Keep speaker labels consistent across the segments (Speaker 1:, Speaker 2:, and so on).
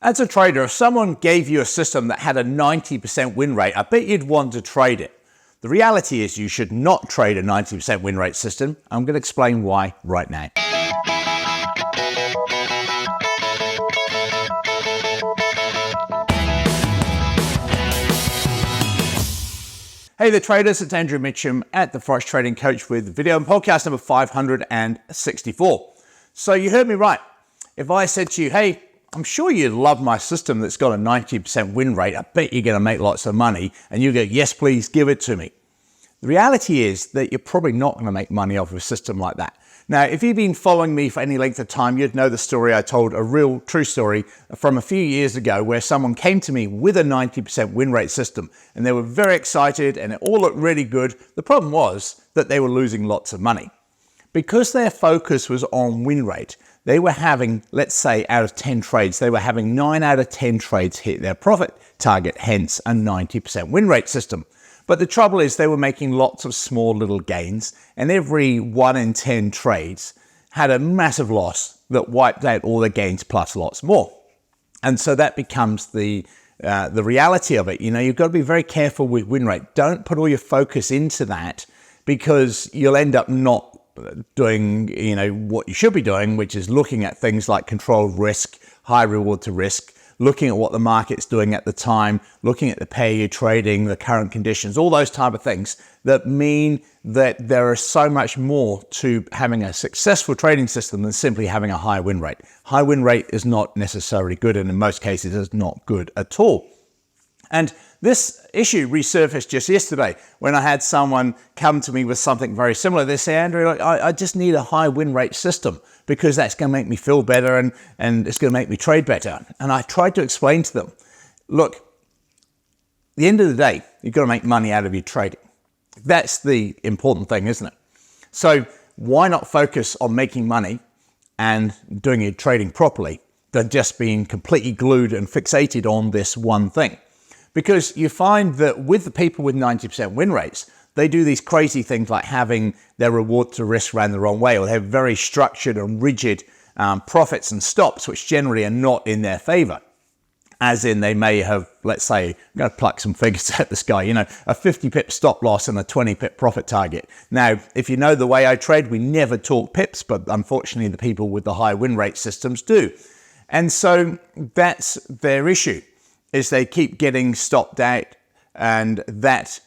Speaker 1: As a trader, if someone gave you a system that had a 90% win rate, I bet you'd want to trade it. The reality is you should not trade a 90% win rate system. I'm going to explain why right now. Hey there traders, it's Andrew Mitchum at the Forex Trading Coach with video and podcast number 564. So you heard me right. If I said to you, hey, I'm sure you love my system that's got a 90% win rate, I bet you're going to make lots of money, and you go, yes, please give it to me. The reality is that you're probably not going to make money off of a system like that. Now, if you've been following me for any length of time, you'd know the story I told, a real true story from a few years ago where someone came to me with a 90% win rate system and they were very excited and it all looked really good. The problem was that they were losing lots of money. Because their focus was on win rate, they were having, let's say out of 10 trades, they were having 9 out of 10 trades hit their profit target, hence a 90% win rate system. But the trouble is they were making lots of small little gains, and every 1 in 10 trades had a massive loss that wiped out all the gains plus lots more. And so that becomes the reality of it. You know, you've got to be very careful with win rate. Don't put all your focus into that because you'll end up not doing, you know, what you should be doing, which is looking at things like controlled risk, high reward to risk, looking at what the market's doing at the time, looking at the pair you're trading, the current conditions, all those type of things that mean that there is so much more to having a successful trading system than simply having a high win rate. High win rate is not necessarily good, and in most cases is not good at all. And this issue resurfaced just yesterday when I had someone come to me with something very similar. They say, Andrew, I just need a high win rate system because that's going to make me feel better and it's going to make me trade better. And I tried to explain to them, look, at the end of the day, you've got to make money out of your trading. That's the important thing, isn't it? So why not focus on making money and doing your trading properly than just being completely glued and fixated on this one thing? Because you find that with the people with 90% win rates, they do these crazy things like having their reward to risk ran the wrong way, or they have very structured and rigid profits and stops, which generally are not in their favor. As in they may have, let's say, I'm going to pluck some figures at this guy, you know, a 50 pip stop loss and a 20 pip profit target. Now, if you know the way I trade, we never talk pips, but unfortunately the people with the high win rate systems do. And so that's their issue, is they keep getting stopped out, and that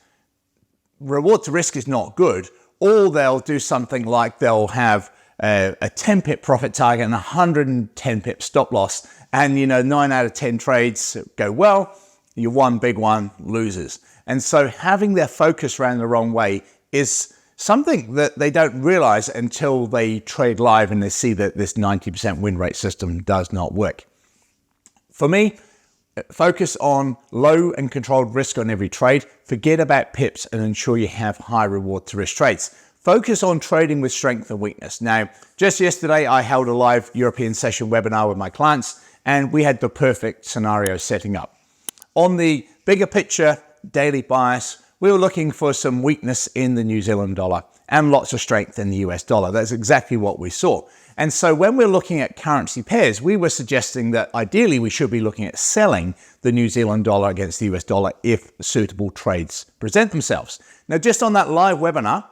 Speaker 1: reward to risk is not good. Or they'll do something like they'll have a 10 pip profit target and 110 pip stop loss, and you know 9 out of 10 trades go well, your one big one loses. And so having their focus around the wrong way is something that they don't realize until they trade live and they see that this 90% win rate system does not work. For me, focus on low and controlled risk on every trade. Forget about pips and ensure you have high reward to risk trades. Focus on trading with strength and weakness. Now, just yesterday, I held a live European session webinar with my clients, and we had the perfect scenario setting up. On the bigger picture, daily bias, we were looking for some weakness in the New Zealand dollar and lots of strength in the US dollar. That's exactly what we saw. And so when we're looking at currency pairs, we were suggesting that ideally we should be looking at selling the New Zealand dollar against the US dollar if suitable trades present themselves. Now, just on that live webinar,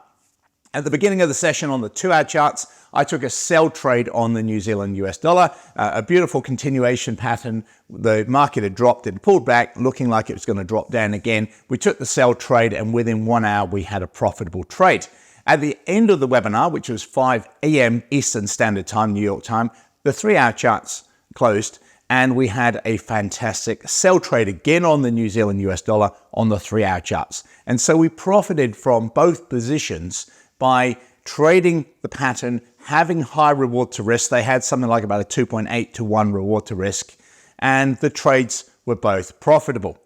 Speaker 1: at the beginning of the session on the 2-hour charts, I took a sell trade on the New Zealand US dollar, a beautiful continuation pattern. The market had dropped and pulled back, looking like it was going to drop down again. We took the sell trade, and within 1 hour, we had a profitable trade. At the end of the webinar, which was 5 a.m. Eastern Standard Time, New York time, the 3-hour charts closed, and we had a fantastic sell trade again on the New Zealand US dollar on the 3-hour charts. And so we profited from both positions by trading the pattern, having high reward to risk. They had something like about a 2.8 to 1 reward to risk, and the trades were both profitable.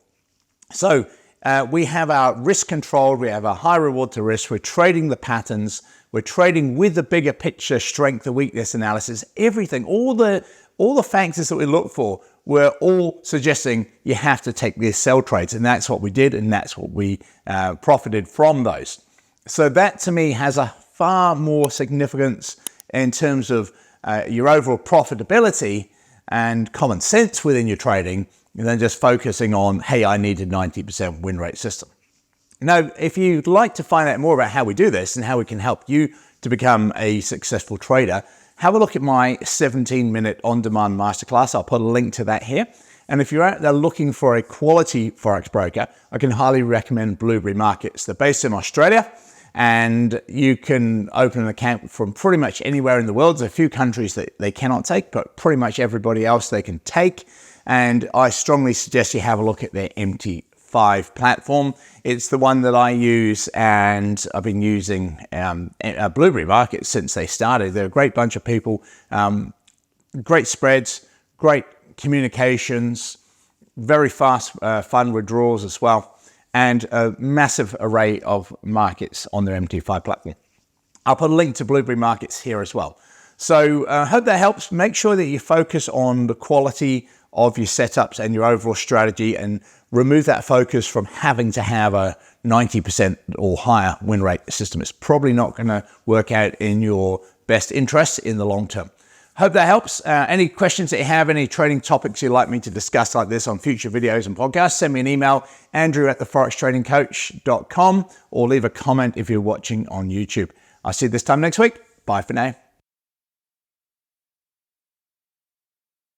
Speaker 1: So we have our risk controlled, we have our high reward to risk, we're trading the patterns, we're trading with the bigger picture strength and weakness analysis, everything, all the factors that we look for were all suggesting you have to take these sell trades, and that's what we did, and that's what we profited from those. So that to me has a far more significance in terms of your overall profitability and common sense within your trading than just focusing on, hey, I need a 90% win rate system. Now, if you'd like to find out more about how we do this and how we can help you to become a successful trader, have a look at my 17-minute on-demand masterclass. I'll put a link to that here. And if you're out there looking for a quality Forex broker, I can highly recommend Blueberry Markets. They're based in Australia, and you can open an account from pretty much anywhere in the world. There's a few countries that they cannot take, but pretty much everybody else they can take. And I strongly suggest you have a look at their MT5 platform. It's the one that I use, and I've been using Blueberry Markets since they started. They're a great bunch of people, great spreads, great communications, very fast fund withdrawals as well, and a massive array of markets on their MT5 platform. I'll put a link to Blueberry Markets here as well. So I hope that helps. Make sure that you focus on the quality of your setups and your overall strategy, and remove that focus from having to have a 90% or higher win rate system. It's probably not going to work out in your best interest in the long term. Hope that helps. Any questions that you have, any trading topics you'd like me to discuss like this on future videos and podcasts, send me an email, andrew@theforextradingcoach.com, or leave a comment if you're watching on YouTube. I'll see you this time next week. Bye for now.